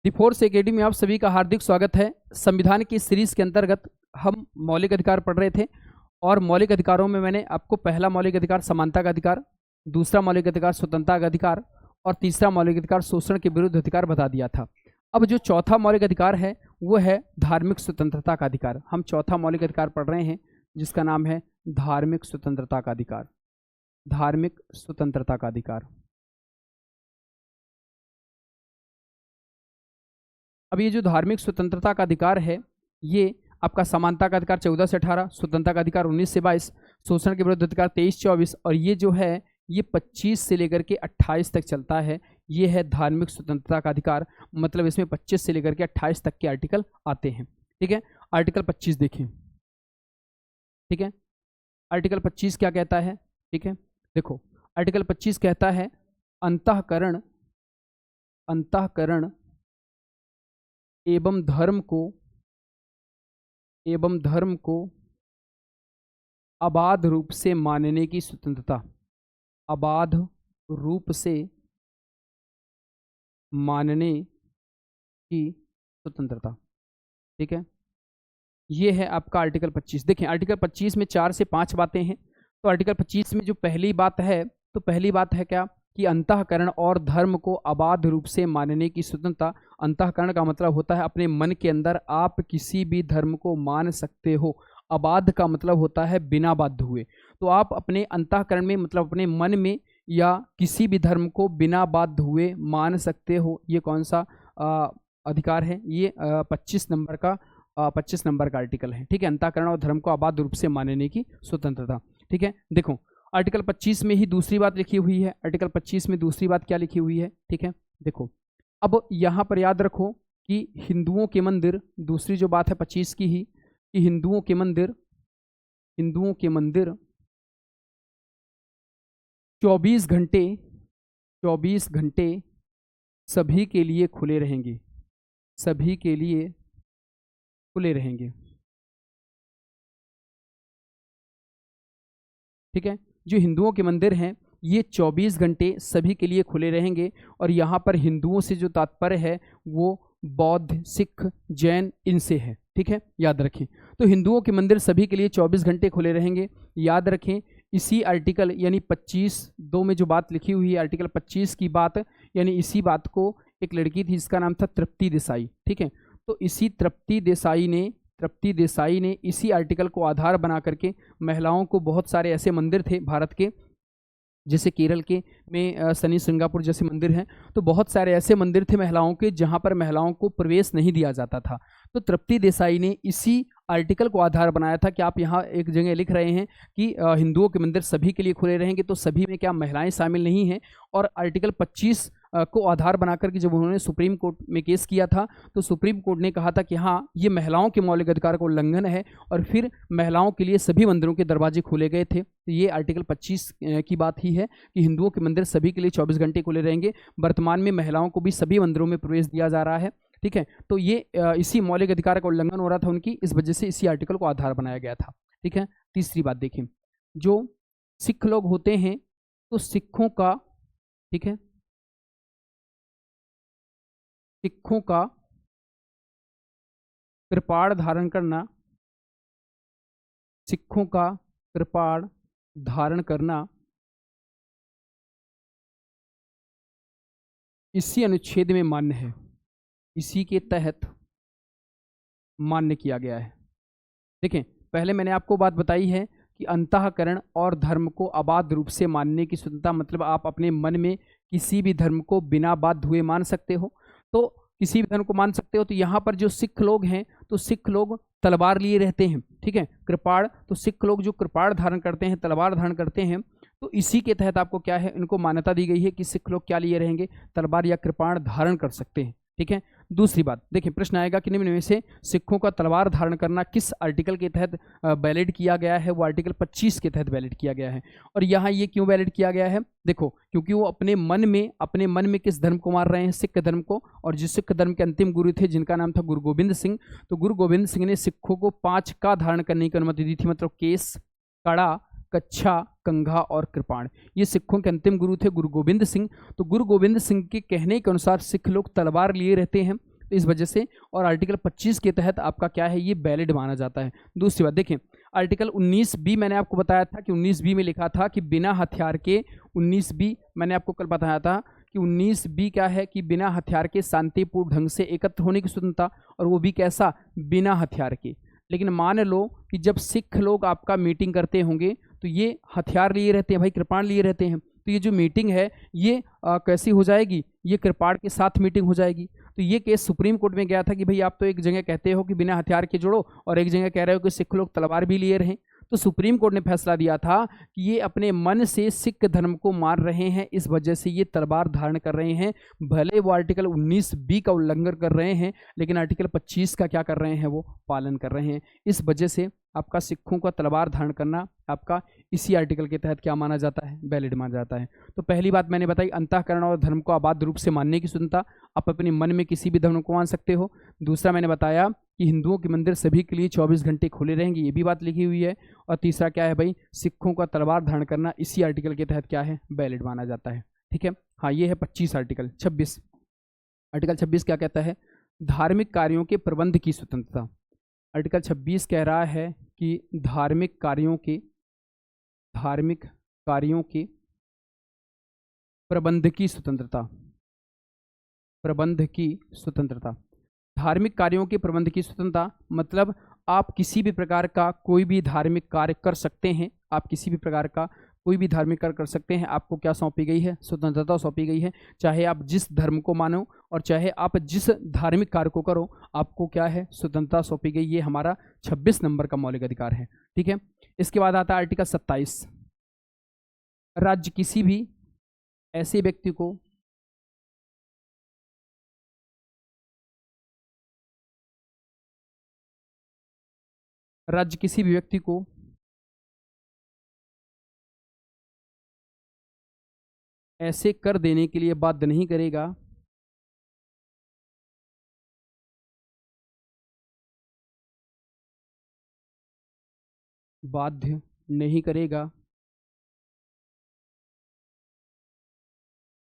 The force academy में आप सभी का हार्दिक स्वागत है। संविधान की सीरीज के अंतर्गत हम मौलिक अधिकार पढ़ रहे थे और मौलिक अधिकारों में मैंने आपको पहला मौलिक अधिकार समानता का अधिकार, दूसरा मौलिक अधिकार स्वतंत्रता का अधिकार और तीसरा मौलिक अधिकार शोषण के विरुद्ध अधिकार बता दिया था। अब जो चौथा मौलिक अधिकार है वो है धार्मिक स्वतंत्रता का अधिकार। हम चौथा मौलिक अधिकार पढ़ रहे हैं जिसका नाम है धार्मिक स्वतंत्रता का अधिकार। धार्मिक स्वतंत्रता का अधिकार। अब ये जो धार्मिक स्वतंत्रता का अधिकार है ये आपका समानता का अधिकार 14 से 18, स्वतंत्रता का अधिकार 19 से 22, शोषण के विरुद्ध अधिकार 23-24 और ये जो है ये 25 से लेकर के 28 तक चलता है। ये है धार्मिक स्वतंत्रता का अधिकार। मतलब इसमें 25 से लेकर के 28 तक के आर्टिकल आते हैं। ठीक है, आर्टिकल 25 देखें। ठीक है, आर्टिकल 25 क्या कहता है? ठीक है, देखो आर्टिकल 25 कहता है अंतःकरण एवं धर्म को अबाध रूप से मानने की स्वतंत्रता। अबाध रूप से मानने की स्वतंत्रता। ठीक है, ये है आपका आर्टिकल 25। देखें आर्टिकल 25 में 4 से 5 बातें हैं। तो आर्टिकल 25 में जो पहली बात है तो पहली बात है क्या कि अंतःकरण और धर्म को अबाध रूप से मानने की स्वतंत्रता। अंतःकरण का मतलब होता है अपने मन के अंदर आप किसी भी धर्म को मान सकते हो। अबाध का मतलब होता है बिना बाध्य हुए। तो आप अपने अंतःकरण में मतलब अपने मन में या किसी भी धर्म को बिना बाध्य हुए मान सकते हो। ये कौन सा अधिकार है? ये 25 नंबर का आर्टिकल है। ठीक है, अंतःकरण और धर्म को अबाध रूप से मानने की स्वतंत्रता। ठीक है, देखो आर्टिकल 25 में ही दूसरी बात लिखी हुई है। आर्टिकल 25 में दूसरी बात क्या लिखी हुई है? ठीक है, देखो अब यहाँ पर याद रखो कि हिंदुओं के मंदिर, दूसरी जो बात है 25 की ही कि हिंदुओं के मंदिर 24 घंटे सभी के लिए खुले रहेंगे। सभी के लिए खुले रहेंगे। ठीक है, जो हिंदुओं के मंदिर हैं ये 24 घंटे सभी के लिए खुले रहेंगे। और यहाँ पर हिंदुओं से जो तात्पर्य है वो बौद्ध, सिख, जैन इनसे है। ठीक है, याद रखें। तो हिंदुओं के मंदिर सभी के लिए 24 घंटे खुले रहेंगे। याद रखें इसी आर्टिकल यानी 25(2) में जो बात लिखी हुई है आर्टिकल 25 की बात, यानी इसी बात को एक लड़की थी जिसका नाम था तृप्ति देसाई। ठीक है, तो इसी तृप्ति देसाई ने इसी आर्टिकल को आधार बना करके महिलाओं को, बहुत सारे ऐसे मंदिर थे भारत के जैसे केरल के में शनि सिंगापुर जैसे मंदिर हैं, तो बहुत सारे ऐसे मंदिर थे महिलाओं के जहां पर महिलाओं को प्रवेश नहीं दिया जाता था। तो तृप्ति देसाई ने इसी आर्टिकल को आधार बनाया था कि आप यहाँ एक जगह लिख रहे हैं कि हिंदुओं के मंदिर सभी के लिए खुले रहेंगे, तो सभी में क्या महिलाएं शामिल नहीं हैं? और आर्टिकल 25 को आधार बनाकर के जब उन्होंने सुप्रीम कोर्ट में केस किया था तो सुप्रीम कोर्ट ने कहा था कि हाँ ये महिलाओं के मौलिक अधिकार का उल्लंघन है, और फिर महिलाओं के लिए सभी मंदिरों के दरवाजे खोले गए थे। तो ये आर्टिकल 25 की बात ही है कि हिंदुओं के मंदिर सभी के लिए 24 घंटे खुले रहेंगे। वर्तमान में महिलाओं को भी सभी मंदिरों में प्रवेश दिया जा रहा है। ठीक है, तो ये इसी मौलिक अधिकार का उल्लंघन हो रहा था उनकी, इस वजह से इसी आर्टिकल को आधार बनाया गया था। ठीक है, तीसरी बात देखें, जो सिख लोग होते हैं तो सिखों का, ठीक है, सिखों का कृपाण धारण करना, सिखों का कृपाण धारण करना इसी अनुच्छेद में मान्य है। इसी के तहत मान्य किया गया है। देखें पहले मैंने आपको बात बताई है कि अंतःकरण और धर्म को अबाध रूप से मानने की स्वतंत्रता, मतलब आप अपने मन में किसी भी धर्म को बिना बाध्य हुए मान सकते हो। तो किसी भी धर्म को मान सकते हो। तो यहाँ पर जो सिख लोग हैं तो सिख लोग तलवार लिए रहते हैं। ठीक है, कृपाण, तो सिख लोग जो कृपाण धारण करते हैं, तलवार धारण करते हैं, तो इसी के तहत आपको क्या है, इनको मान्यता दी गई है कि सिख लोग क्या लिए रहेंगे, तलवार या कृपाण धारण कर सकते हैं। ठीक है, दूसरी बात देखें, प्रश्न आएगा कि निम्न में से सिखों का तलवार धारण करना किस आर्टिकल के तहत वैलिड किया गया है? वो आर्टिकल 25 के तहत वैलिड किया गया है। और यहाँ ये क्यों वैलिड किया गया है? देखो क्योंकि वो अपने मन में किस धर्म को मार रहे हैं? सिख धर्म को। और जिस सिख धर्म के अंतिम गुरु थे जिनका नाम था गुरु गोबिंद सिंह, तो गुरु गोबिंद सिंह ने सिखों को 5 का धारण करने की अनुमति दी थी, मतलब केस, कड़ा, कच्छा, कंघा और कृपाण। ये सिखों के अंतिम गुरु थे गुरु गोबिंद सिंह। तो गुरु गोबिंद सिंह के कहने के अनुसार सिख लोग तलवार लिए रहते हैं। तो इस वजह से, और आर्टिकल 25 के तहत आपका क्या है, ये वैलिड माना जाता है। दूसरी बात देखें, आर्टिकल 19 बी मैंने आपको बताया था कि 19 बी में लिखा था कि बिना हथियार के, 19 बी मैंने आपको कल बताया था कि 19 बी क्या है कि बिना हथियार के शांतिपूर्ण ढंग से एकत्र होने की स्वतंत्रता, और वो भी कैसा, बिना हथियार के। लेकिन मान लो कि जब सिख लोग आपका मीटिंग करते होंगे तो ये हथियार लिए रहते हैं भाई, कृपाण लिए रहते हैं, तो ये जो मीटिंग है ये कैसी हो जाएगी, ये कृपाण के साथ मीटिंग हो जाएगी। तो ये केस सुप्रीम कोर्ट में गया था कि भाई आप तो एक जगह कहते हो कि बिना हथियार के जोड़ो, और एक जगह कह रहे हो कि सिख लोग तलवार भी लिए रहें। तो सुप्रीम कोर्ट ने फैसला दिया था कि ये अपने मन से सिख धर्म को मार रहे हैं, इस वजह से ये तलवार धारण कर रहे हैं। भले वो आर्टिकल 19 बी का उल्लंघन कर रहे हैं, लेकिन आर्टिकल 25 का क्या कर रहे हैं, वो पालन कर रहे हैं। इस वजह से आपका सिखों का तलवार धारण करना आपका इसी आर्टिकल के तहत क्या माना जाता है, वैलिड माना जाता है। तो पहली बात मैंने बताई, अंतःकरण और धर्म को अबाध रूप से मानने की स्वतंत्रता, आप अपने मन में किसी भी धर्म को मान सकते हो। दूसरा मैंने बताया कि हिंदुओं के मंदिर सभी के लिए 24 घंटे खुले रहेंगे, ये भी बात लिखी हुई है। और तीसरा क्या है भाई, सिखों का तलवार धारण करना इसी आर्टिकल के तहत क्या है, वैलिड माना जाता है। ठीक है, हाँ ये है 25। आर्टिकल 26, आर्टिकल 26 क्या कहता है, धार्मिक कार्यों के प्रबंध की स्वतंत्रता। आर्टिकल 26 कह रहा है कि धार्मिक कार्यों के प्रबंध की स्वतंत्रता, प्रबंध की स्वतंत्रता। धार्मिक कार्यों के प्रबंध की स्वतंत्रता मतलब आप किसी भी प्रकार का कोई भी धार्मिक कार्य कर सकते हैं, आप किसी भी प्रकार का कोई भी धार्मिक कार्य कर सकते हैं। आपको क्या सौंपी गई है, स्वतंत्रता सौंपी गई है। चाहे आप जिस धर्म को मानो और चाहे आप जिस धार्मिक कार्य को करो, आपको क्या है, स्वतंत्रता सौंपी गई। ये हमारा 26 नंबर का मौलिक अधिकार है। ठीक है, इसके बाद आता है आर्टिकल 27, राज्य किसी भी ऐसे व्यक्ति को ऐसे कर देने के लिए बाध्य नहीं करेगा, बाध्य नहीं करेगा,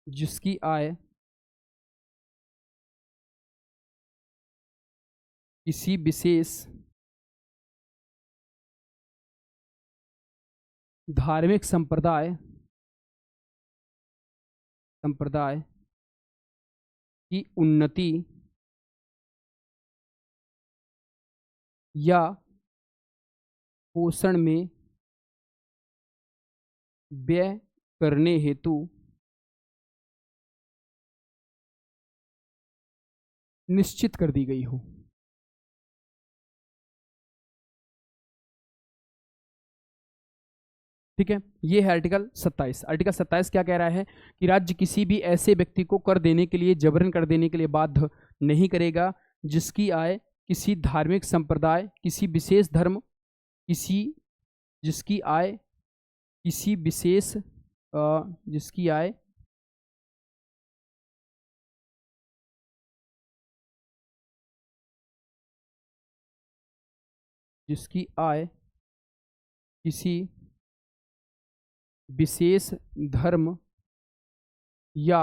जिसकी आय किसी विशेष धार्मिक संप्रदाय की उन्नति या पोषण में व्यय करने हेतु निश्चित कर दी गई हो। ठीक है, ये है आर्टिकल 27। आर्टिकल 27 क्या कह रहा है कि राज्य किसी भी ऐसे व्यक्ति को कर देने के लिए, जबरन कर देने के लिए बाध्य नहीं करेगा जिसकी आय किसी धार्मिक संप्रदाय, किसी विशेष धर्म, जिसकी आय किसी विशेष जिसकी आय किसी विशेष धर्म या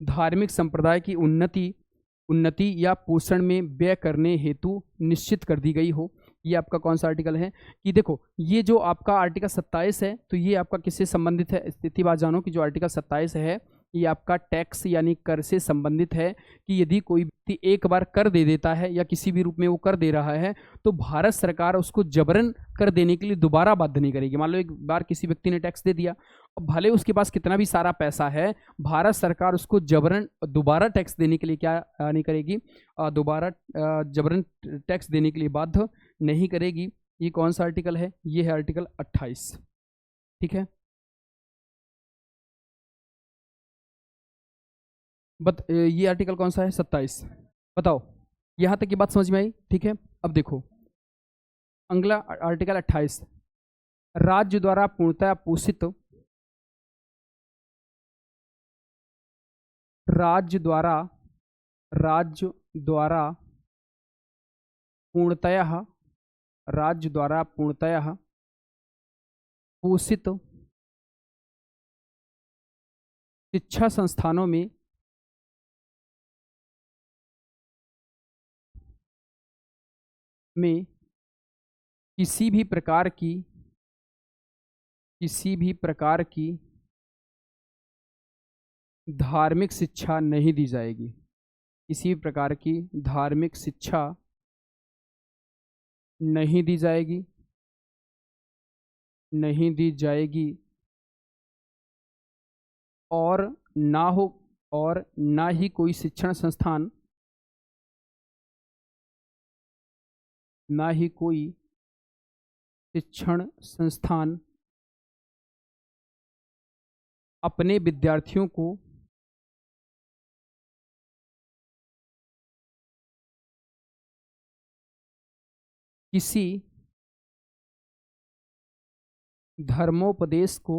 धार्मिक संप्रदाय की उन्नति या पोषण में व्यय करने हेतु निश्चित कर दी गई हो। ये आपका कौन सा आर्टिकल है कि देखो, ये जो आपका आर्टिकल 27 है, तो ये आपका किससे संबंधित है, स्थिति बात जानो कि जो आर्टिकल 27 है ये आपका टैक्स यानी कर से संबंधित है। कि यदि कोई व्यक्ति एक बार कर दे देता है या किसी भी रूप में वो कर दे रहा है, तो भारत सरकार उसको जबरन कर देने के लिए दोबारा बाध्य नहीं करेगी। मान लो एक बार किसी व्यक्ति ने टैक्स दे दिया, भले उसके पास कितना भी सारा पैसा है, भारत सरकार उसको जबरन दोबारा टैक्स देने के लिए क्या नहीं करेगी, दोबारा जबरन टैक्स देने के लिए बाध्य नहीं करेगी। ये कौन सा आर्टिकल है, ये है आर्टिकल 28। ठीक है, ये आर्टिकल कौन सा है, 27। बताओ, यहां तक की बात समझ में आई। ठीक है, अब देखो अगला आर्टिकल 28, राज्य द्वारा पूर्णतः पोषित, राज्य द्वारा पूर्णतः पोषित शिक्षा संस्थानों में में किसी भी प्रकार की धार्मिक शिक्षा नहीं दी जाएगी। किसी भी प्रकार की धार्मिक शिक्षा नहीं दी जाएगी और ना ही कोई शिक्षण संस्थान अपने विद्यार्थियों को किसी धर्मोपदेश को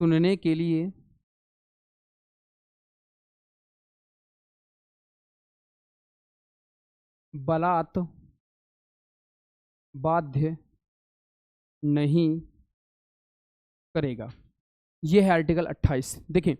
सुनने के लिए बलात् बाध्य नहीं करेगा। यह है आर्टिकल 28। देखें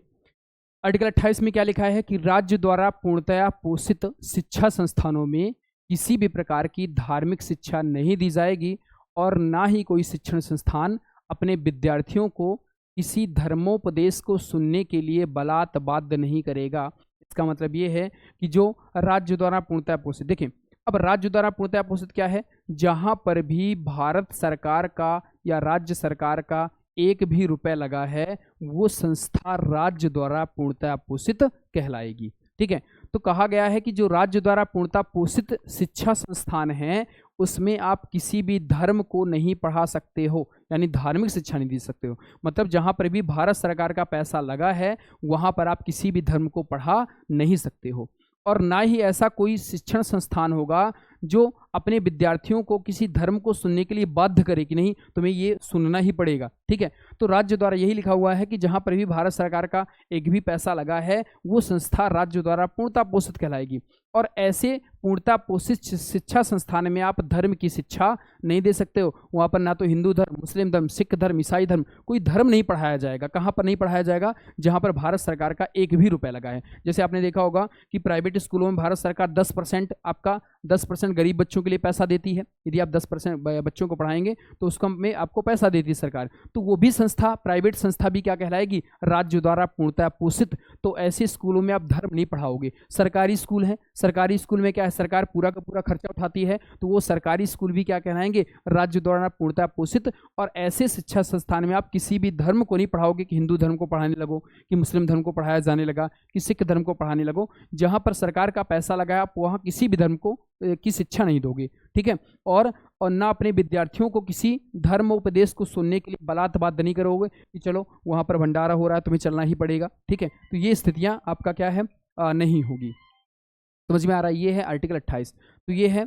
आर्टिकल 28 में क्या लिखा है कि राज्य द्वारा पूर्णतया पोषित शिक्षा संस्थानों में किसी भी प्रकार की धार्मिक शिक्षा नहीं दी जाएगी और ना ही कोई शिक्षण संस्थान अपने विद्यार्थियों को किसी धर्मोपदेश को सुनने के लिए बलात् बाध्य नहीं करेगा। इसका मतलब ये है कि जो राज्य द्वारा पूर्णतया पोषित, देखें अब राज्य द्वारा पूर्णतया पोषित क्या है, जहां पर भी भारत सरकार का या राज्य सरकार का एक भी रुपए लगा है वो संस्था राज्य द्वारा पूर्णतया पोषित कहलाएगी। ठीक है, तो कहा गया है कि जो राज्य द्वारा पूर्णतः पोषित शिक्षा संस्थान है उसमें आप किसी भी धर्म को नहीं पढ़ा सकते हो, यानी धार्मिक शिक्षा नहीं दे सकते हो। मतलब जहां पर भी भारत सरकार का पैसा लगा है वहां पर आप किसी भी धर्म को पढ़ा नहीं सकते हो और ना ही ऐसा कोई शिक्षण संस्थान होगा जो अपने विद्यार्थियों को किसी धर्म को सुनने के लिए बाध्य करे कि नहीं तुम्हें ये सुनना ही पड़ेगा। ठीक है, तो राज्य द्वारा यही लिखा हुआ है कि जहां पर भी भारत सरकार का एक भी पैसा लगा है वो संस्था राज्य द्वारा पूर्णतः पोषित कहलाएगी और ऐसे पूर्णतः पोषित शिक्षा संस्थान में आप धर्म की शिक्षा नहीं दे सकते हो। वहां पर ना तो हिंदू धर्म, मुस्लिम धर्म, सिख धर्म, ईसाई धर्म, कोई धर्म नहीं पढ़ाया जाएगा। कहाँ पर नहीं पढ़ाया जाएगा? जहां पर भारत सरकार का एक भी रुपया लगा है। जैसे आपने देखा होगा कि प्राइवेट स्कूलों में भारत सरकार 10% आपका 10% गरीब बच्चों के लिए पैसा देती है। यदि आप 10% बच्चों को पढ़ाएंगे तो उसको में आपको पैसा देती है सरकार, तो वो भी संस्था, प्राइवेट संस्था भी क्या कहलाएगी? राज्य द्वारा पूर्णतः पोषित। तो ऐसे स्कूलों में आप धर्म नहीं पढ़ाओगे। सरकारी स्कूल है, सरकारी स्कूल में क्या है, सरकार पूरा का पूरा खर्चा उठाती है, तो वो सरकारी स्कूल भी क्या कहलाएंगे? राज्य द्वारा पूर्णतः पोषित। और ऐसे शिक्षा संस्थान में आप किसी भी धर्म को नहीं पढ़ाओगे कि हिंदू धर्म को पढ़ाने लगो, कि मुस्लिम धर्म को पढ़ाया जाने लगा, कि सिख धर्म को पढ़ाने लगो। जहां पर सरकार का पैसा लगा आप वहां किसी भी धर्म को की शिक्षा नहीं दोगे। ठीक है, और ना अपने विद्यार्थियों को किसी धर्म उपदेश को सुनने के लिए बलात् बाध्य नहीं करोगे कि चलो वहां पर भंडारा हो रहा है तुम्हें चलना ही पड़ेगा। ठीक है, तो ये स्थितियां आपका क्या है, नहीं होगी। समझ में आ रहा है? ये है आर्टिकल 28। तो ये है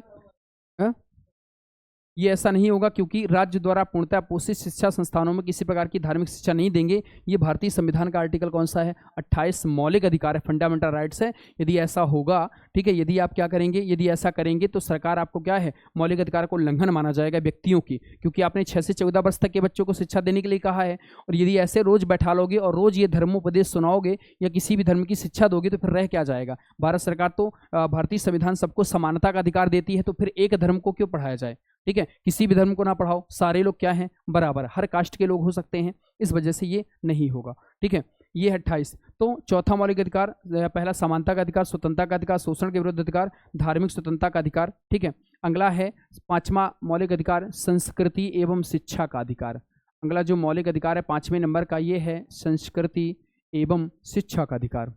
ये ऐसा नहीं होगा क्योंकि राज्य द्वारा पूर्णतः पोषित शिक्षा संस्थानों में किसी प्रकार की धार्मिक शिक्षा नहीं देंगे। ये भारतीय संविधान का आर्टिकल कौन सा है? 28 मौलिक अधिकार है, फंडामेंटल राइट्स है। यदि ऐसा होगा, ठीक है, यदि आप क्या करेंगे, यदि ऐसा करेंगे तो सरकार आपको क्या है, मौलिक अधिकार को उल्लंघन माना जाएगा व्यक्तियों की, क्योंकि आपने 6 से 14 वर्ष तक के बच्चों को शिक्षा देने के लिए कहा है। और यदि ऐसे रोज बैठा लोगे और रोज ये धर्मोपदेश सुनाओगे या किसी भी धर्म की शिक्षा दोगे तो फिर रह क्या जाएगा? भारत सरकार तो भारतीय संविधान सबको समानता का अधिकार देती है, तो फिर एक धर्म को क्यों पढ़ाया जाए? ठीक है, किसी भी धर्म को ना पढ़ाओ, सारे लोग क्या हैं, बराबर, हर कास्ट के लोग हो सकते हैं, इस वजह से ये नहीं होगा। ठीक है, ये है 28। तो चौथा मौलिक अधिकार, पहला समानता का अधिकार, स्वतंत्रता का अधिकार, शोषण के विरुद्ध अधिकार, धार्मिक स्वतंत्रता का अधिकार। ठीक है, अगला है 5वां मौलिक अधिकार, संस्कृति एवं शिक्षा का अधिकार। अगला जो मौलिक अधिकार है 5वें नंबर का, ये है संस्कृति एवं शिक्षा का अधिकार।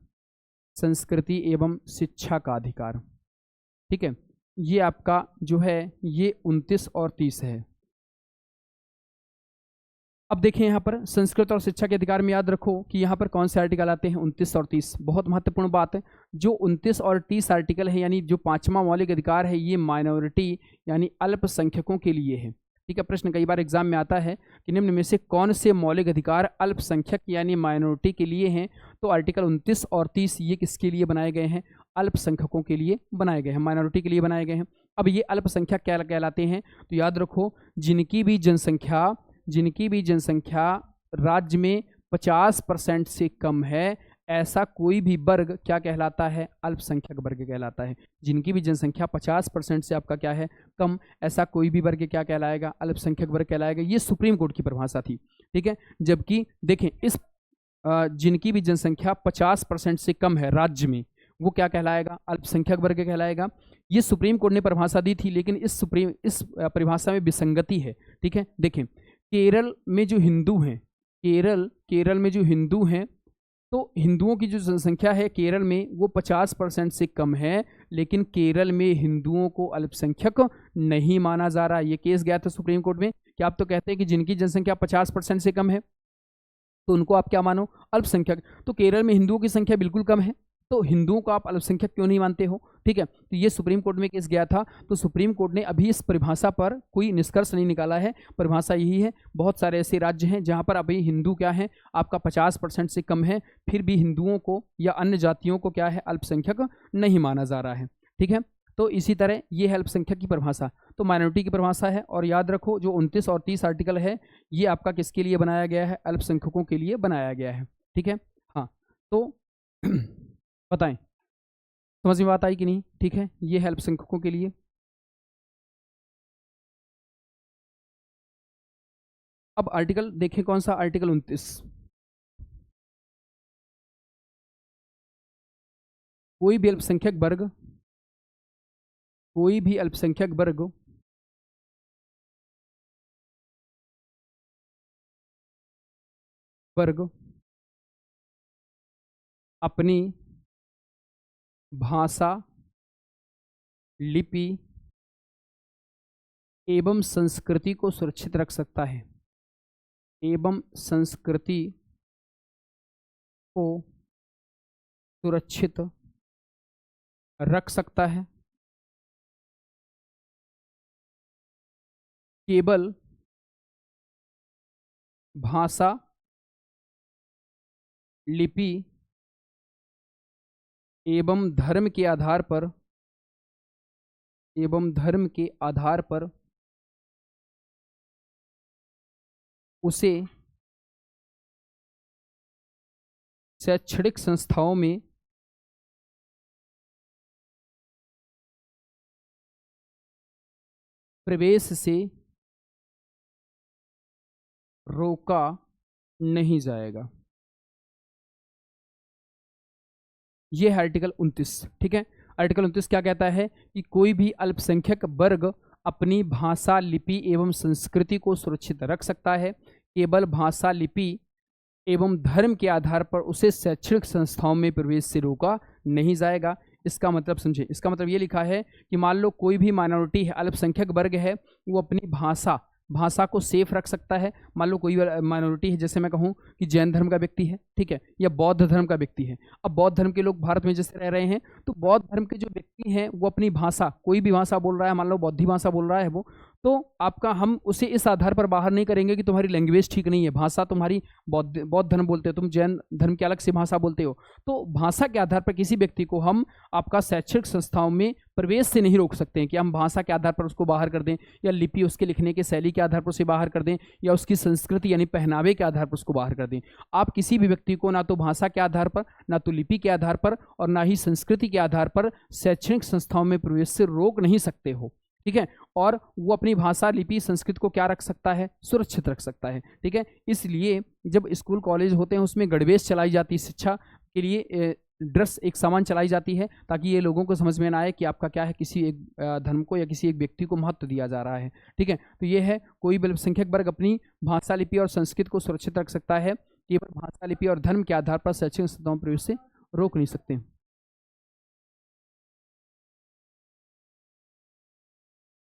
संस्कृति एवं शिक्षा का अधिकार, ठीक है, ये आपका जो है ये 29 और 30 है। अब देखें यहाँ पर संस्कृत और शिक्षा के अधिकार में याद रखो कि यहाँ पर कौन से आर्टिकल आते हैं, 29 और 30। बहुत महत्वपूर्ण बात है, जो 29 और 30 आर्टिकल है, यानी जो 5वां मौलिक अधिकार है, ये माइनॉरिटी यानी अल्पसंख्यकों के लिए है। ठीक है, प्रश्न कई बार एग्जाम में आता है कि निम्न में से कौन से मौलिक अधिकार अल्पसंख्यक यानी माइनॉरिटी के लिए हैं? तो आर्टिकल 29 और 30 ये किसके लिए बनाए गए हैं? अल्पसंख्यकों के लिए बनाए गए हैं, माइनॉरिटी के लिए बनाए गए हैं। अब ये अल्पसंख्यक क्या कहलाते हैं? तो याद रखो, जिनकी भी जनसंख्या राज्य में 50% से कम है, ऐसा कोई भी वर्ग क्या कहलाता है? अल्पसंख्यक वर्ग कहलाता है। जिनकी भी जनसंख्या 50% से आपका क्या है? कम, ऐसा कोई भी वर्ग क्या कहलाएगा? अल्पसंख्यक वर्ग कहलाएगा। ये सुप्रीम कोर्ट की परिभाषा थी, ठीक है। जबकि देखें, इस जिनकी भी जनसंख्या 50% से कम है राज्य में, वो क्या कहलाएगा? अल्पसंख्यक वर्ग कहलाएगा। ये सुप्रीम कोर्ट ने परिभाषा दी थी, लेकिन इस परिभाषा में विसंगति है, ठीक है। देखें, केरल में जो हिंदू हैं, केरल में जो हिंदू हैं, तो हिंदुओं की जो जनसंख्या है केरल में वो 50% से कम है, लेकिन केरल में हिंदुओं को अल्पसंख्यक नहीं माना जा रहा। ये केस गया था सुप्रीम कोर्ट में कि आप तो कहते हैं कि जिनकी जनसंख्या 50% से कम है तो उनको आप क्या मानो? अल्पसंख्यक। तो केरल में हिंदुओं की संख्या बिल्कुल कम है, तो हिंदुओं को आप अल्पसंख्यक क्यों नहीं मानते हो? ठीक है, तो ये सुप्रीम कोर्ट में केस गया था। तो सुप्रीम कोर्ट ने अभी इस परिभाषा पर कोई निष्कर्ष नहीं निकाला है। परिभाषा यही है, बहुत सारे ऐसे राज्य हैं जहां पर अभी हिंदू क्या है, आपका 50% से कम है, फिर भी हिंदुओं को या अन्य जातियों को क्या है? अल्पसंख्यक नहीं माना जा रहा है, ठीक है। तो इसी तरह ये है अल्पसंख्यक की परिभाषा। तो माइनॉरिटी की परिभाषा है, और याद रखो जो 29 और 30 आर्टिकल है ये आपका किसके लिए बनाया गया है? अल्पसंख्यकों के लिए बनाया गया है, ठीक है। हाँ, तो बताएं समझ में बात आई कि नहीं? ठीक है, ये है अल्पसंख्यकों के लिए। अब आर्टिकल देखें, कौन सा? आर्टिकल 29। कोई भी अल्पसंख्यक वर्ग, कोई भी अल्पसंख्यक वर्ग अपनी भाषा, लिपि एवं संस्कृति को सुरक्षित रख सकता है, एवं संस्कृति को सुरक्षित रख सकता है, केवल भाषा, लिपि एवं धर्म के आधार पर, उसे शैक्षणिक संस्थाओं में प्रवेश से रोका नहीं जाएगा। यह है आर्टिकल 29, ठीक है। आर्टिकल 29 क्या कहता है कि कोई भी अल्पसंख्यक वर्ग अपनी भाषा, लिपि एवं संस्कृति को सुरक्षित रख सकता है, केवल भाषा, लिपि एवं धर्म के आधार पर उसे शैक्षणिक संस्थाओं में प्रवेश से रोका नहीं जाएगा। इसका मतलब समझे, इसका मतलब ये लिखा है कि मान लो कोई भी माइनॉरिटी है, अल्पसंख्यक वर्ग है, वो अपनी भाषा को सेफ रख सकता है। मान लो कोई माइनॉरिटी है, जैसे मैं कहूँ कि जैन धर्म का व्यक्ति है, ठीक है, या बौद्ध धर्म का व्यक्ति है। अब बौद्ध धर्म के लोग भारत में जैसे रह रहे हैं, तो बौद्ध धर्म के जो व्यक्ति हैं वो अपनी भाषा, कोई भी भाषा बोल रहा है, मान लो बौद्धी भाषा बोल रहा है वो, तो आपका हम उसे इस आधार पर बाहर नहीं करेंगे कि तुम्हारी लैंग्वेज ठीक नहीं है, भाषा तुम्हारी बौद्ध धर्म बोलते हो, तुम जैन धर्म की अलग से भाषा बोलते हो, तो भाषा के आधार पर किसी व्यक्ति को हम आपका शैक्षणिक संस्थाओं में प्रवेश से नहीं रोक सकते हैं कि हम भाषा के आधार पर उसको बाहर कर दें, या लिपि उसके लिखने के शैली के आधार पर उसे बाहर कर दें, या उसकी संस्कृति यानी पहनावे के आधार पर उसको बाहर कर दें। आप किसी भी व्यक्ति को ना तो भाषा के आधार पर, ना तो लिपि के आधार पर, और ना ही संस्कृति के आधार पर शैक्षणिक संस्थाओं में प्रवेश से रोक नहीं सकते हो, ठीक है। और वो अपनी भाषा, लिपि, संस्कृत को क्या रख सकता है? सुरक्षित रख सकता है, ठीक है। इसलिए जब स्कूल कॉलेज होते हैं उसमें गणवेश चलाई जाती है, शिक्षा के लिए ड्रेस एक सामान चलाई जाती है, ताकि ये लोगों को समझ में ना आए कि आपका क्या है, किसी एक धर्म को या किसी एक व्यक्ति को महत्व दिया जा रहा है, ठीक है। तो ये है, कोई भी अल्पसंख्यक वर्ग अपनी भाषा, लिपि और संस्कृत को सुरक्षित रख सकता है, केवल भाषा, लिपि और धर्म के आधार पर शैक्षणिक संस्थाओं प्रवेश से रोक नहीं सकते।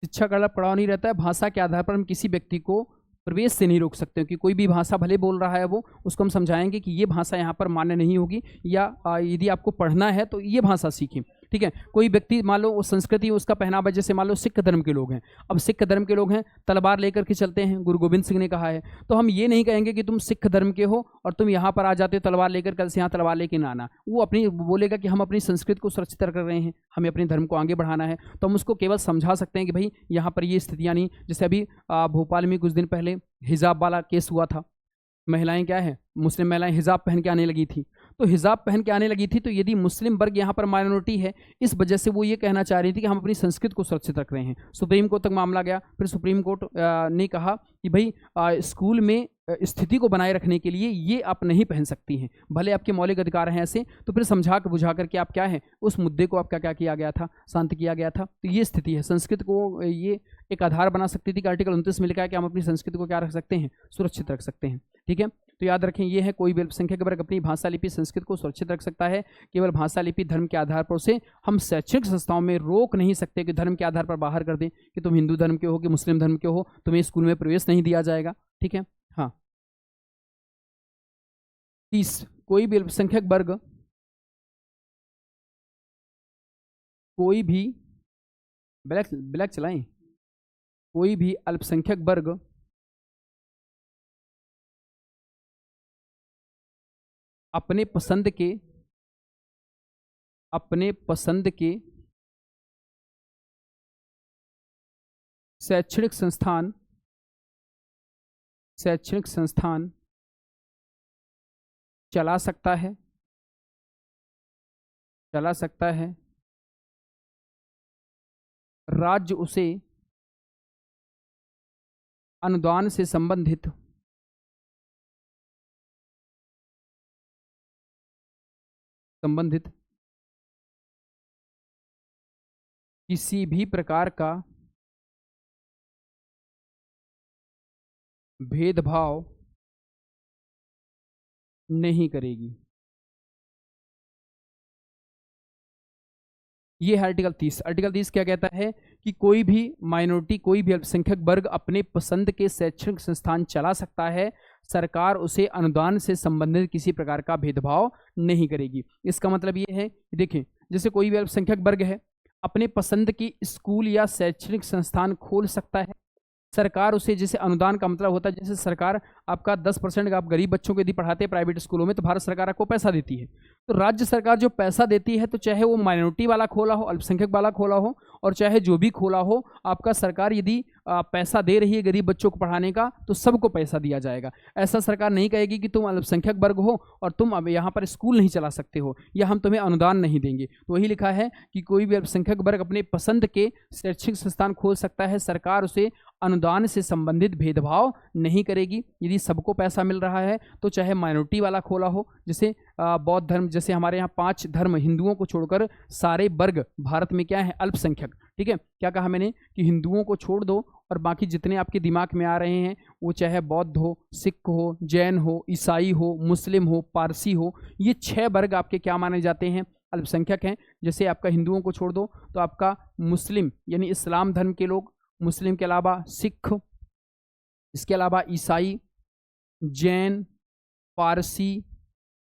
शिक्षा का पड़ाव नहीं रहता है, भाषा के आधार पर हम किसी व्यक्ति को प्रवेश से नहीं रोक सकते, कि कोई भी भाषा भले बोल रहा है वो, उसको हम समझाएंगे कि ये भाषा यहाँ पर मान्य नहीं होगी, या यदि आपको पढ़ना है तो ये भाषा सीखें, ठीक है। कोई व्यक्ति मान लो वो संस्कृति, उसका पहनावा, जैसे मान लो सिख धर्म के लोग हैं, अब सिख धर्म के लोग हैं तलवार लेकर के चलते हैं, गुरु गोविंद सिंह ने कहा है, तो हम ये नहीं कहेंगे कि तुम सिख धर्म के हो और तुम यहाँ पर आ जाते हो तलवार लेकर, कल से यहाँ तलवार लेके ना आना। वो अपनी बोलेगा कि हम अपनी संस्कृति को सुरक्षित कर रहे हैं, हमें अपने धर्म को आगे बढ़ाना है, तो हम उसको केवल समझा सकते हैं कि भाई यहाँ पर ये स्थितियाँ नहीं। जैसे अभी भोपाल में कुछ दिन पहले हिजाब वाला केस हुआ था, महिलाएं क्या है, मुस्लिम महिलाएं हिजाब पहन के आने लगी थी। तो हिजाब पहन के आने लगी थी, तो यदि मुस्लिम वर्ग यहाँ पर माइनॉरिटी है, इस वजह से वो ये कहना चाह रही थी कि हम अपनी संस्कृति को सुरक्षित रख रहे हैं। सुप्रीम कोर्ट तक मामला गया, फिर सुप्रीम कोर्ट ने कहा कि भाई स्कूल में स्थिति को बनाए रखने के लिए ये आप नहीं पहन सकती हैं, भले आपके मौलिक अधिकार हैं ऐसे। तो फिर समझा कर बुझा करके आप क्या है, उस मुद्दे को आपका क्या किया गया था, शांत किया गया था। तो ये स्थिति है, संस्कृति को ये एक आधार बना सकती थी कि आर्टिकल 29 में लिखा है कि हम अपनी संस्कृति को क्या रख सकते हैं, सुरक्षित रख सकते हैं। ठीक है, तो याद रखें ये है, कोई भी अल्पसंख्यक वर्ग अपनी भाषा लिपि संस्कृति को सुरक्षित रख सकता है। केवल भाषा लिपि धर्म के आधार पर उसे हम शैक्षणिक संस्थाओं में रोक नहीं सकते कि धर्म के आधार पर बाहर कर दें कि तुम हिंदू धर्म के हो कि मुस्लिम धर्म के हो, तुम्हें स्कूल में प्रवेश नहीं दिया जाएगा। ठीक है, हाँ। 30, कोई भी अल्पसंख्यक वर्ग, कोई भी ब्लैक चलाएं, कोई भी अल्पसंख्यक वर्ग अपने पसंद के शैक्षणिक संस्थान चला सकता है। राज्य उसे अनुदान से संबंधित किसी भी प्रकार का भेदभाव नहीं करेगी। ये है आर्टिकल 30। आर्टिकल 30 क्या कहता है कि कोई भी माइनॉरिटी, कोई भी अल्पसंख्यक वर्ग अपने पसंद के शैक्षणिक संस्थान चला सकता है, सरकार उसे अनुदान से संबंधित किसी प्रकार का भेदभाव नहीं करेगी। इसका मतलब ये है, देखें, जैसे कोई भी अल्पसंख्यक वर्ग है, अपने पसंद की स्कूल या शैक्षणिक संस्थान खोल सकता है, सरकार उसे, जैसे अनुदान का मतलब होता है, जैसे सरकार आपका 10% का आप गरीब बच्चों को यदि पढ़ाते हैं प्राइवेट स्कूलों में, तो भारत सरकार आपको पैसा देती है। तो राज्य सरकार जो पैसा देती है, तो चाहे वो माइनॉरिटी वाला खोला हो, अल्पसंख्यक वाला खोला हो, और चाहे जो भी खोला हो, आपका सरकार यदि पैसा दे रही है गरीब बच्चों को पढ़ाने का, तो सबको पैसा दिया जाएगा। ऐसा सरकार नहीं कहेगी कि तुम अल्पसंख्यक वर्ग हो और तुम अब यहाँ पर स्कूल नहीं चला सकते हो, या हम तुम्हें अनुदान नहीं देंगे। तो वही लिखा है कि कोई भी अल्पसंख्यक वर्ग अपने पसंद के शैक्षिक संस्थान खोल सकता है, सरकार उसे अनुदान से संबंधित भेदभाव नहीं करेगी। यदि सबको पैसा मिल रहा है, तो चाहे माइनॉरिटी वाला खोला हो, जैसे बौद्ध धर्म, जैसे हमारे यहाँ 5 धर्म, हिंदुओं को छोड़कर सारे वर्ग भारत में क्या है, अल्पसंख्यक। ठीक है, क्या कहा मैंने कि हिंदुओं को छोड़ दो और बाकी जितने आपके दिमाग में आ रहे हैं, वो चाहे बौद्ध हो, सिख हो, जैन हो, ईसाई हो, मुस्लिम हो, पारसी हो, ये 6 वर्ग आपके क्या माने जाते हैं, अल्पसंख्यक हैं। जैसे आपका हिंदुओं को छोड़ दो तो आपका मुस्लिम यानी इस्लाम धर्म के लोग, मुस्लिम के अलावा सिख, इसके अलावा ईसाई, जैन, पारसी,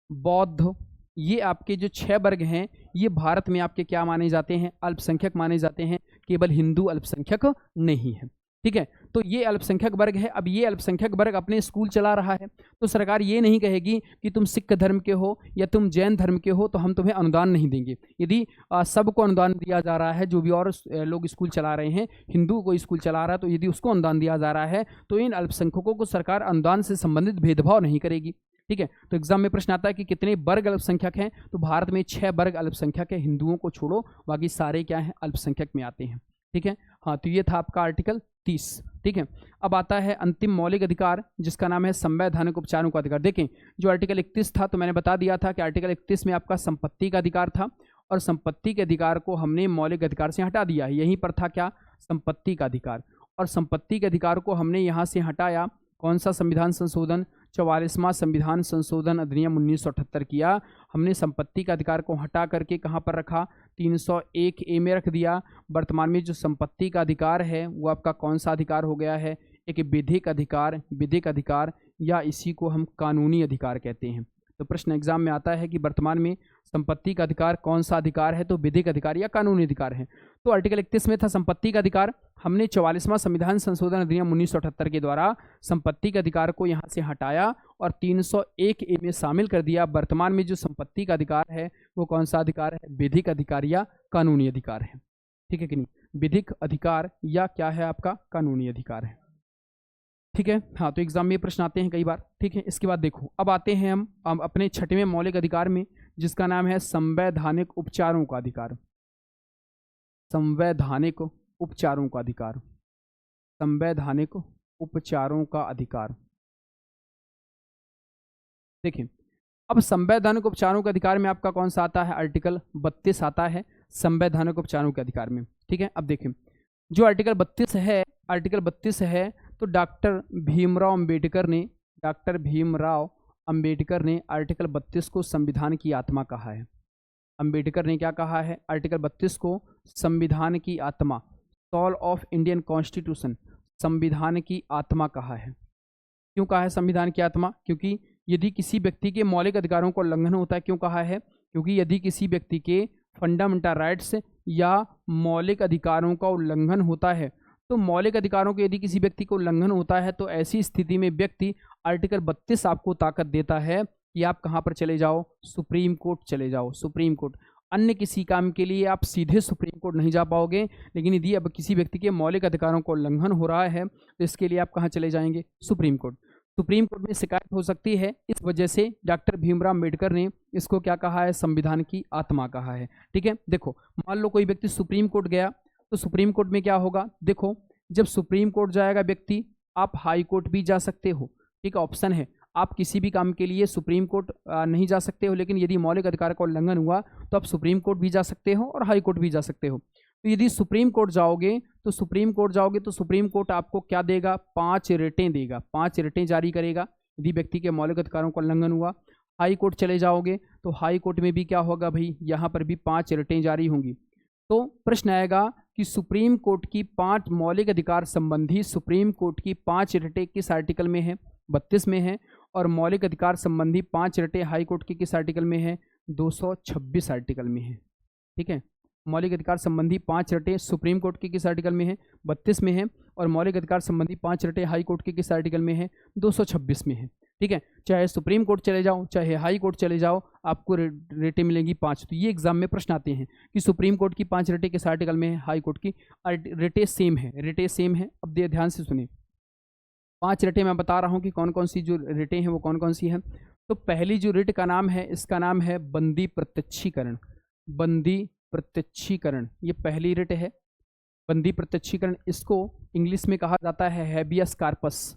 बौद्ध, ये आपके जो 6 वर्ग हैं, ये भारत में आपके क्या माने जाते हैं, अल्पसंख्यक माने जाते हैं। केवल हिंदू अल्पसंख्यक नहीं है। ठीक है, तो ये अल्पसंख्यक वर्ग है। अब ये अल्पसंख्यक वर्ग अपने स्कूल चला रहा है, तो सरकार ये नहीं कहेगी कि तुम सिख धर्म के हो या तुम जैन धर्म के हो तो हम तुम्हें अनुदान नहीं देंगे। यदि सबको अनुदान दिया जा रहा है, जो भी और लोग स्कूल चला रहे हैं, हिंदू को स्कूल चला रहा है, तो यदि उसको अनुदान दिया जा रहा है, तो इन अल्पसंख्यकों को सरकार अनुदान से संबंधित भेदभाव नहीं करेगी। ठीक है, तो एग्जाम में प्रश्न आता है कि कितने वर्ग अल्पसंख्यक हैं, तो भारत में 6 वर्ग अल्पसंख्यक है, हिंदुओं को छोड़ो बाकी सारे क्या हैं, अल्पसंख्यक में आते हैं। ठीक है, हाँ, तो ये था आपका आर्टिकल 30। ठीक है, अब आता है अंतिम मौलिक अधिकार, जिसका नाम है संवैधानिक उपचारों का अधिकार। देखें, जो आर्टिकल 31 था, तो मैंने बता दिया था कि आर्टिकल 31 में आपका संपत्ति का अधिकार था, और संपत्ति के अधिकार को हमने मौलिक अधिकार से हटा दिया है। यहीं पर था क्या, संपत्ति का अधिकार, और संपत्ति के अधिकार को हमने यहाँ से हटाया। कौन सा संविधान संशोधन, 44वां संविधान संशोधन अधिनियम 1978 किया। हमने संपत्ति का अधिकार को हटा करके कहाँ पर रखा, 301A में रख दिया। वर्तमान में जो संपत्ति का अधिकार है वो आपका कौन सा अधिकार हो गया है, एक विधिक अधिकार, या इसी को हम कानूनी अधिकार कहते हैं। तो प्रश्न एग्जाम में आता है कि वर्तमान में संपत्ति का अधिकार कौन सा अधिकार है, तो विधिक अधिकार या कानूनी अधिकार है। तो आर्टिकल 31 में था संपत्ति का अधिकार, हमने 44वां संविधान संशोधन अधिनियम 1978 के द्वारा संपत्ति के अधिकार को यहाँ से हटाया और 301A में शामिल कर दिया। वर्तमान में जो संपत्ति का अधिकार है वो कौन सा अधिकार है, विधिक अधिकार या कानूनी अधिकार है। ठीक है कि नहीं, विधिक अधिकार या क्या है आपका, कानूनी अधिकार है। ठीक है। हाँ, तो एग्जाम में ये प्रश्न आते हैं कई बार। ठीक है, इसके बाद देखो, अब आते हैं हम अपने छठवें मौलिक अधिकार में, जिसका नाम है संवैधानिक उपचारों का अधिकार। संवैधानिक उपचारों का अधिकार, संवैधानिक उपचारों का अधिकार। देखिए, अब संवैधानिक उपचारों के अधिकार में आपका कौन सा आता है? आर्टिकल 32 आता है संवैधानिक उपचारों के अधिकार में। ठीक है, अब देखिए, जो आर्टिकल 32 है, आर्टिकल 32 है, तो डॉक्टर भीमराव अंबेडकर ने आर्टिकल 32 को संविधान की आत्मा कहा है। अंबेडकर ने क्या कहा है? आर्टिकल 32 को संविधान की आत्मा, सोल ऑफ इंडियन कॉन्स्टिट्यूशन, संविधान की आत्मा कहा है। क्यों कहा है संविधान की आत्मा? क्योंकि यदि किसी व्यक्ति के मौलिक अधिकारों को उल्लंघन होता है, क्यों कहा है? क्योंकि यदि किसी व्यक्ति के फंडामेंटल राइट्स या मौलिक अधिकारों का उल्लंघन होता है, तो मौलिक अधिकारों के यदि किसी व्यक्ति को उल्लंघन होता है, तो ऐसी स्थिति में व्यक्ति, आर्टिकल 32 आपको ताकत देता है कि आप कहाँ पर चले जाओ? सुप्रीम कोर्ट चले जाओ। सुप्रीम कोर्ट, अन्य किसी काम के लिए आप सीधे सुप्रीम कोर्ट नहीं जा पाओगे, लेकिन यदि अब किसी व्यक्ति के मौलिक अधिकारों को उल्लंघन हो रहा है, तो इसके लिए आप कहाँ चले जाएंगे? Supreme court. सुप्रीम कोर्ट में शिकायत हो सकती है। इस वजह से डॉक्टर भीमराव अम्बेडकर ने इसको क्या कहा है? संविधान की आत्मा कहा है। ठीक है, देखो, मान लो कोई व्यक्ति सुप्रीम कोर्ट गया, तो सुप्रीम कोर्ट में क्या होगा? देखो, जब सुप्रीम कोर्ट जाएगा व्यक्ति, आप हाई कोर्ट भी जा सकते हो। ठीक है, ऑप्शन है, आप किसी भी काम के लिए सुप्रीम कोर्ट नहीं जा सकते हो, लेकिन यदि मौलिक अधिकार का उल्लंघन हुआ तो आप सुप्रीम कोर्ट भी जा सकते हो और हाई कोर्ट भी जा सकते हो। तो यदि सुप्रीम कोर्ट जाओगे तो सुप्रीम कोर्ट आपको क्या देगा? 5 रिटें देगा, 5 रिटें जारी करेगा यदि व्यक्ति के मौलिक अधिकारों का उल्लंघन हुआ। हाई कोर्ट चले जाओगे तो हाई कोर्ट में भी क्या होगा भाई? यहाँ पर भी 5 रिटें जारी होंगी। तो प्रश्न आएगा कि सुप्रीम कोर्ट की 5 मौलिक अधिकार संबंधी सुप्रीम कोर्ट की 5 रिटें किस आर्टिकल में है? 32 में है। और मौलिक अधिकार संबंधी 5 रिटें हाई कोर्ट की किस आर्टिकल में है? 226 आर्टिकल में है। ठीक है, मौलिक अधिकार संबंधी 5 रिटें सुप्रीम कोर्ट की किस आर्टिकल में है? 32 में है। और मौलिक अधिकार संबंधी 5 रिटें हाई कोर्ट की किस आर्टिकल में है? 226 में है। ठीक है, चाहे सुप्रीम कोर्ट चले जाओ, चाहे हाई कोर्ट चले जाओ, आपको रिटें मिलेंगी 5। तो ये एग्जाम में प्रश्न आते हैं कि सुप्रीम कोर्ट की 5 रिटें किस आर्टिकल में है, हाई कोर्ट की रिटें सेम है, रिटें सेम है। अब ध्यान से सुनिए, 5 रिटें मैं बता रहा हूँ कि कौन कौन सी जो रिटें हैं वो कौन कौन सी हैं। तो पहली जो रिट का नाम है, इसका नाम है बंदी प्रत्यक्षीकरण। बंदी प्रत्यक्षीकरण, ये पहली रिट है, बंदी प्रत्यक्षीकरण। इसको इंग्लिश में कहा जाता है habeas corpus.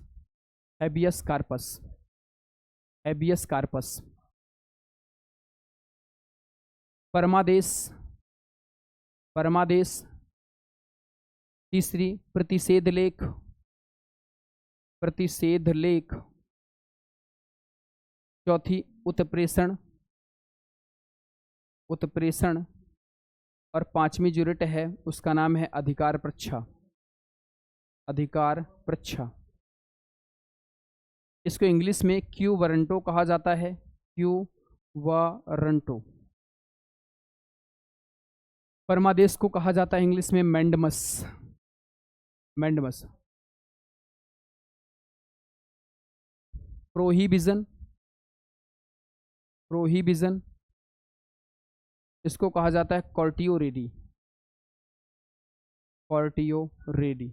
Habeas corpus, habeas corpus. परमादेश, परमादेश। तीसरी प्रतिषेध लेख, प्रतिषेध लेख। चौथी उत्प्रेषण, उत्प्रेषण। और 5वीं जो रिट है उसका नाम है अधिकार प्रच्छा, अधिकार प्रच्छा। इसको इंग्लिश में क्यू वारंटो कहा जाता है, क्यू वारंटो। परमादेश को कहा जाता है इंग्लिश में मैंडमस, मैंडमस। प्रोहिबिजन, प्रोहिबिजन, इसको कहा जाता है कॉर्टियो रेडी, कॉर्टियो रेडी।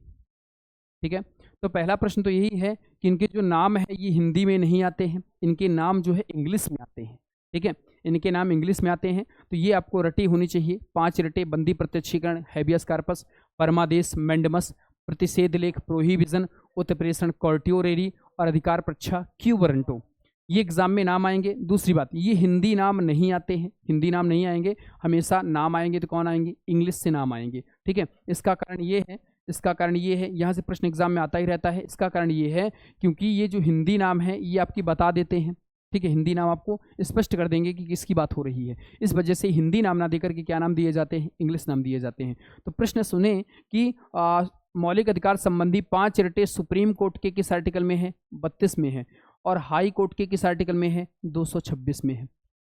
ठीक है, तो पहला प्रश्न तो यही है कि इनके जो नाम है ये हिंदी में नहीं आते हैं, इनके नाम जो है इंग्लिश में आते हैं। ठीक है, इनके नाम इंग्लिश में आते हैं, तो ये आपको रटी होनी चाहिए। 5 रिटें, बंदी प्रत्यक्षीकरण, हैबियस कार्पस, परमादेश, मैंडमस, प्रतिषेध लेख, प्रोहिबिजन, उत्प्रेषण, कॉर्टियो रेडी और अधिकार प्रच्छा, क्यू वारंटो। ये एग्जाम में नाम आएंगे। दूसरी बात, ये हिंदी नाम नहीं आते हैं, हिंदी नाम नहीं आएंगे, हमेशा नाम आएंगे तो कौन आएंगे? इंग्लिश से नाम आएंगे। ठीक है, इसका कारण ये है, इसका कारण ये है, यहाँ से प्रश्न एग्जाम में आता ही रहता है। इसका कारण ये है क्योंकि ये जो हिंदी नाम है ये आपकी बता देते हैं। ठीक है, हिंदी नाम आपको स्पष्ट कर देंगे कि किसकी बात हो रही है। इस वजह से हिंदी नाम ना देकर के क्या नाम दिए जाते हैं? इंग्लिश नाम दिए जाते हैं। तो प्रश्न सुने कि मौलिक अधिकार संबंधी 5 रिटें सुप्रीम कोर्ट के किस आर्टिकल में है? 32 में है। और हाई कोर्ट के किस आर्टिकल में है? 226 में है।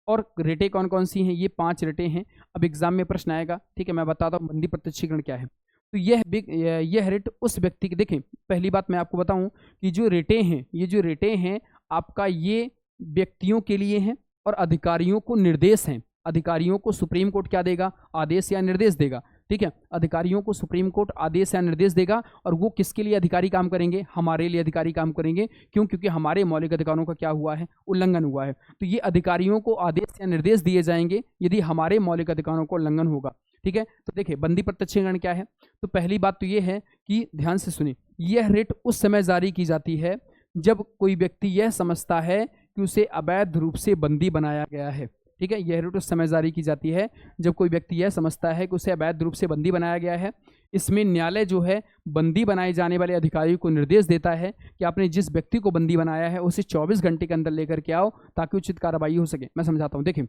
और रिटें कौन कौन सी हैं? ये 5 रिटें हैं। अब एग्जाम में प्रश्न आएगा। ठीक है, मैं बताता हूँ बंदी प्रत्यक्षीकरण क्या है। तो यह रिट उस व्यक्ति की, देखें पहली बात मैं आपको बताऊं कि जो रिटें हैं, ये जो रिटें हैं आपका ये व्यक्तियों के लिए हैं और अधिकारियों को निर्देश हैं। अधिकारियों को सुप्रीम कोर्ट क्या देगा? आदेश या निर्देश देगा। ठीक है। अधिकारियों को सुप्रीम कोर्ट आदेश या निर्देश देगा और वो किसके लिए अधिकारी काम करेंगे, हमारे लिए अधिकारी काम करेंगे। क्यों? क्योंकि हमारे मौलिक अधिकारों का क्या हुआ है, उल्लंघन हुआ है। तो ये अधिकारियों को आदेश या निर्देश दिए जाएंगे यदि हमारे मौलिक अधिकारों को उल्लंघन होगा। ठीक है। तो देखिए बंदी प्रत्यक्षीकरण क्या है। तो पहली बात तो ये है कि ध्यान से सुनिए, यह रिट उस समय जारी की जाती है जब कोई व्यक्ति यह समझता है कि उसे अवैध रूप से बंदी बनाया गया है। ठीक है। यह रिट उस समय जारी की जाती है जब कोई व्यक्ति यह समझता है कि उसे अवैध रूप से बंदी बनाया गया है। इसमें न्यायालय जो है बंदी बनाए जाने वाले अधिकारी को निर्देश देता है कि आपने जिस व्यक्ति को बंदी बनाया है उसे 24 घंटे के अंदर लेकर के आओ ताकि उचित कार्रवाई हो सके। मैं समझाता हूँ। देखिए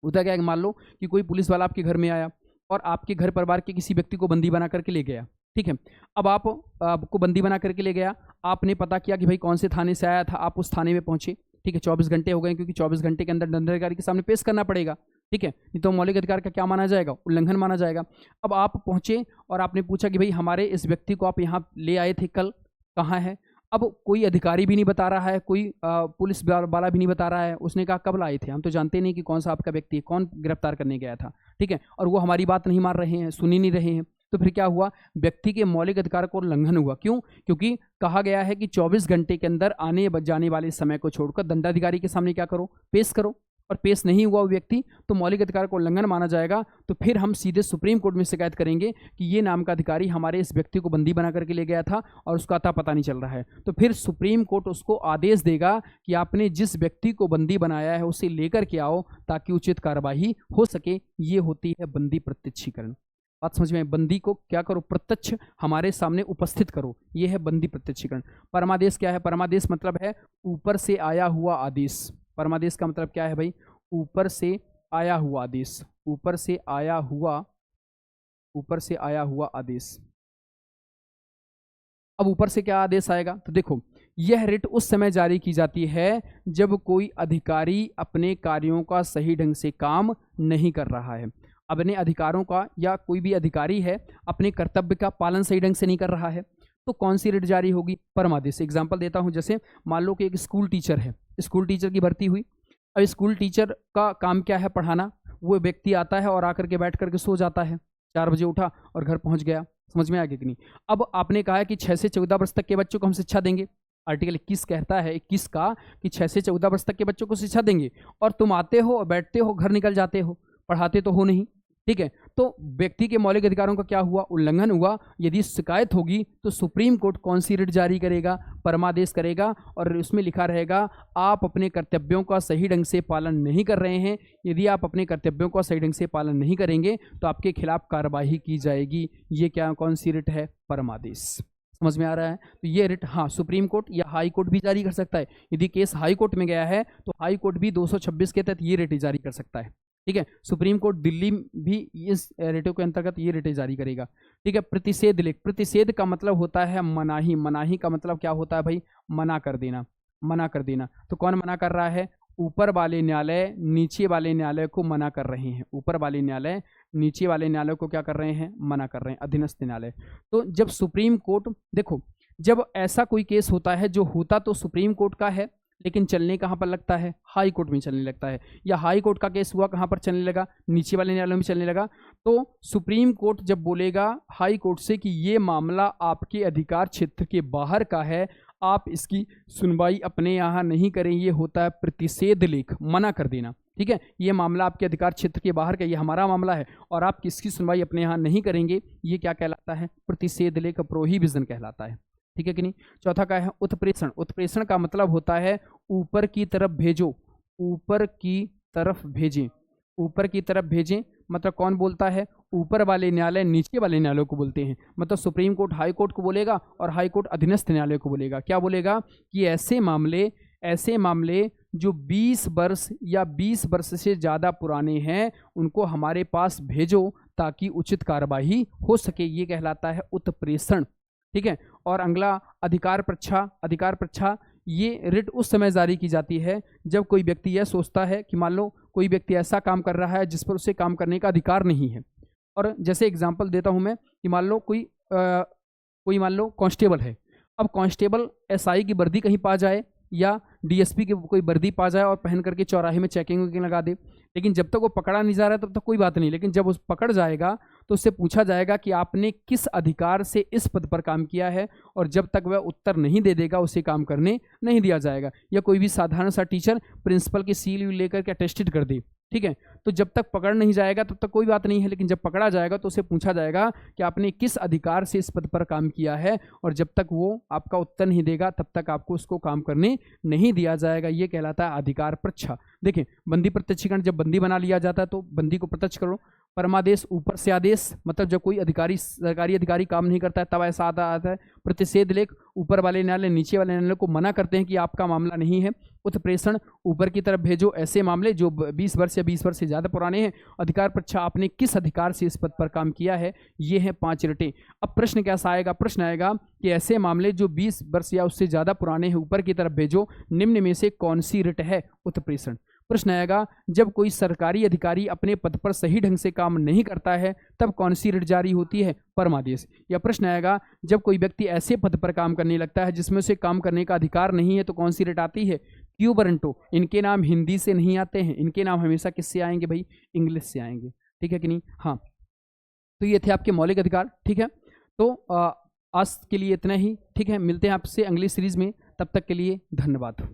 होता क्या है, मान लो कि कोई पुलिस वाला आपके घर में आया और आपके घर परिवार के किसी व्यक्ति को बंदी बना करके ले गया। ठीक है। अब आपको बंदी बना करके ले गया, आपने पता किया कि भाई कौन से थाने से आया था, आप उस थाने में पहुंचे। ठीक है। 24 घंटे हो गए, क्योंकि 24 घंटे के अंदर दंडाधिकारी के सामने पेश करना पड़ेगा। ठीक है। नहीं तो मौलिक अधिकार का क्या माना जाएगा, उल्लंघन माना जाएगा। अब आप पहुंचे और आपने पूछा कि भाई हमारे इस व्यक्ति को आप यहाँ ले आए थे कल, कहाँ है। अब कोई अधिकारी भी नहीं बता रहा है, कोई पुलिस वाला भी नहीं बता रहा है। उसने कहा कब लाए थे, हम तो जानते नहीं कि कौन सा आपका व्यक्ति है, कौन गिरफ्तार करने गया था। ठीक है। और वो हमारी बात नहीं मान रहे हैं, सुन ही नहीं रहे हैं। तो फिर क्या हुआ, व्यक्ति के मौलिक अधिकार को उल्लंघन हुआ। क्यों? क्योंकि कहा गया है कि 24 घंटे के अंदर आने जाने वाले समय को छोड़कर दंडाधिकारी के सामने क्या करो, पेश करो। और पेश नहीं हुआ वो व्यक्ति तो मौलिक अधिकार को उल्लंघन माना जाएगा। तो फिर हम सीधे सुप्रीम कोर्ट में शिकायत करेंगे कि ये नाम का अधिकारी हमारे इस व्यक्ति को बंदी बना करके ले गया था और उसका अता पता नहीं चल रहा है। तो फिर सुप्रीम कोर्ट उसको आदेश देगा कि आपने जिस व्यक्ति को बंदी बनाया है उसे लेकर के आओ ताकि उचित कार्यवाही हो सके। ये होती है बंदी प्रत्यक्षीकरण। बात समझ में? बंदी को क्या करो, प्रत्यक्ष हमारे सामने उपस्थित करो, यह है बंदी प्रत्यक्षीकरण। परमादेश क्या है? परमादेश मतलब है ऊपर से आया हुआ आदेश। परमादेश का मतलब क्या है भाई? ऊपर से आया हुआ आदेश। ऊपर से आया हुआ आदेश। अब ऊपर से क्या आदेश आएगा? तो देखो यह रिट उस समय जारी की जाती है जब कोई अधिकारी अपने कार्यों का सही ढंग से काम नहीं कर रहा है। अपने अधिकारों का, या कोई भी अधिकारी है अपने कर्तव्य का पालन सही ढंग से नहीं कर रहा है, तो कौन सी रिट जारी होगी? परमादेश। एग्जाम्पल देता हूं, जैसे मान लो कि एक स्कूल टीचर है, स्कूल टीचर की भर्ती हुई। अब स्कूल टीचर का काम क्या है? पढ़ाना। वो व्यक्ति आता है और आकर के बैठ करके सो जाता है, 4 बजे उठा और घर पहुंच गया। समझ में आ गया कि नहीं? अब आपने कहा है कि 6 से 14 वर्ष तक के बच्चों को हम शिक्षा देंगे। आर्टिकल 21 कहता है 21 का कि 6 से 14 वर्ष तक के बच्चों को शिक्षा देंगे, और तुम आते हो और बैठते हो, घर निकल जाते हो, पढ़ाते तो हो नहीं। ठीक है। तो व्यक्ति के मौलिक अधिकारों का क्या हुआ? उल्लंघन हुआ। यदि शिकायत होगी तो सुप्रीम कोर्ट कौन सी रिट जारी करेगा? परमादेश करेगा। और उसमें लिखा रहेगा आप अपने कर्तव्यों का सही ढंग से पालन नहीं कर रहे हैं। यदि आप अपने कर्तव्यों का सही ढंग से पालन नहीं करेंगे तो आपके खिलाफ कार्रवाई की जाएगी। ये क्या, कौन सी रिट है? परमादेश। समझ में आ रहा है? तो ये रिट हाँ सुप्रीम कोर्ट या हाई कोर्ट भी जारी कर सकता है। यदि केस हाई कोर्ट में गया है तो हाई कोर्ट भी 226 के तहत ये रिट जारी कर सकता है। ठीक है। सुप्रीम कोर्ट दिल्ली भी इस रिटों के अंतर्गत ये रिटें जारी करेगा। ठीक है। प्रतिषेध लेख। प्रतिषेध का मतलब होता है मनाही। मनाही का मतलब क्या होता है भाई? मना कर देना। मना कर देना। तो कौन मना कर रहा है? ऊपर वाले न्यायालय नीचे वाले न्यायालय को मना कर रहे हैं। ऊपर वाले न्यायालय नीचे वाले न्यायालय को क्या कर रहे हैं? मना कर रहे हैं, अधीनस्थ न्यायालय। तो जब सुप्रीम कोर्ट, देखो जब ऐसा कोई केस होता है जो होता तो सुप्रीम कोर्ट का है लेकिन चलने कहाँ पर लगता है? हाई कोर्ट में चलने लगता है। या हाई कोर्ट का केस हुआ कहाँ पर चलने लगा? नीचे वाले न्यायालय में चलने लगा। तो सुप्रीम कोर्ट जब बोलेगा हाई कोर्ट से कि ये मामला आपके अधिकार क्षेत्र के बाहर का है, आप इसकी सुनवाई अपने यहाँ नहीं करें, ये होता है प्रतिषेध लेख, मना कर देना। ठीक है। ये मामला आपके अधिकार क्षेत्र के बाहर का, ये हमारा मामला है और आप किसकी सुनवाई अपने यहाँ नहीं करेंगे, ये क्या कहलाता है? प्रतिषेध लेख, प्रोहिबिशन कहलाता है। ठीक है कि नहीं? चौथा क्या है? उत्प्रेषण। उत्प्रेषण का मतलब होता है ऊपर की तरफ भेजो। ऊपर की तरफ भेजें। ऊपर की तरफ भेजें मतलब कौन बोलता है? ऊपर वाले न्यायालय नीचे वाले न्यायालय को बोलते हैं। मतलब सुप्रीम कोर्ट हाई कोर्ट को बोलेगा और हाई कोर्ट अधीनस्थ न्यायालय को बोलेगा। क्या बोलेगा? कि ऐसे मामले जो 20 वर्ष या 20 वर्ष से ज़्यादा पुराने हैं उनको हमारे पास भेजो ताकि उचित कार्यवाही हो सके। ये कहलाता है उत्प्रेषण। ठीक है। और अगला अधिकार परीक्षा। अधिकार परीक्षा ये रिट उस समय जारी की जाती है जब कोई व्यक्ति यह सोचता है कि मान लो कोई व्यक्ति ऐसा काम कर रहा है जिस पर उसे काम करने का अधिकार नहीं है। और जैसे एग्जांपल देता हूं मैं कि मान लो कोई मान लो कांस्टेबल है। अब कांस्टेबल एसआई की वर्दी कहीं पा जाए या डीएसपी की कोई वर्दी पा जाए और पहन करके चौराहे में चेकिंग लगा दे, लेकिन जब तक वो पकड़ा नहीं जा रहा तब तक कोई बात नहीं, लेकिन जब उस पकड़ जाएगा तो उससे पूछा जाएगा कि आपने किस अधिकार से इस पद पर काम किया है, और जब तक वह उत्तर नहीं दे देगा उसे काम करने नहीं दिया जाएगा। या कोई भी साधारण सा टीचर प्रिंसिपल की सील लेकर के अटेस्टेड कर दे, ठीक है, तो जब तक पकड़ नहीं जाएगा तब तक कोई बात नहीं है, लेकिन जब पकड़ा जाएगा तो उसे पूछा जाएगा कि आपने किस अधिकार से इस पद पर काम किया है, और जब तक वो आपका उत्तर नहीं देगा तब तक आपको उसको काम करने नहीं दिया जाएगा। ये कहलाता है अधिकार प्रच्छा। देखें, बंदी प्रत्यक्षीकरण, जब बंदी बना लिया जाता है तो बंदी को प्रत्यक्ष करो। परमादेश, ऊपर से आदेश, मतलब जब कोई अधिकारी, सरकारी अधिकारी काम नहीं करता है तब ऐसा आता है। प्रतिषेध लेख, ऊपर वाले न्यायालय नीचे वाले न्यायालय को मना करते हैं कि आपका मामला नहीं है। उत्प्रेषण, ऊपर की तरफ भेजो ऐसे मामले जो 20 वर्ष या 20 वर्ष से ज़्यादा पुराने हैं। अधिकार प्रच्छा, आपने किस अधिकार से इस पद पर काम किया है। ये हैं 5 रटें। अब प्रश्न कैसा आएगा? प्रश्न आएगा कि ऐसे मामले जो 20 वर्ष या उससे ज़्यादा पुराने हैं, ऊपर की तरफ भेजो, निम्न में से कौन सी रिट है? उत्प्रेषण। प्रश्न आएगा, जब कोई सरकारी अधिकारी अपने पद पर सही ढंग से काम नहीं करता है तब कौन सी रिट जारी होती है? परमादेश। या प्रश्न आएगा, जब कोई व्यक्ति ऐसे पद पर काम करने लगता है जिसमें उसे काम करने का अधिकार नहीं है तो कौन सी रिट आती है? क्यू बरंटो। इनके नाम हिंदी से नहीं आते हैं, इनके नाम हमेशा किससे आएंगे भाई? इंग्लिश से आएंगे, ठीक है कि नहीं? हाँ, तो ये थे आपके मौलिक अधिकार, ठीक है। तो आज के लिए इतना ही, ठीक है। मिलते हैं आपसे अगली सीरीज में, तब तक के लिए धन्यवाद।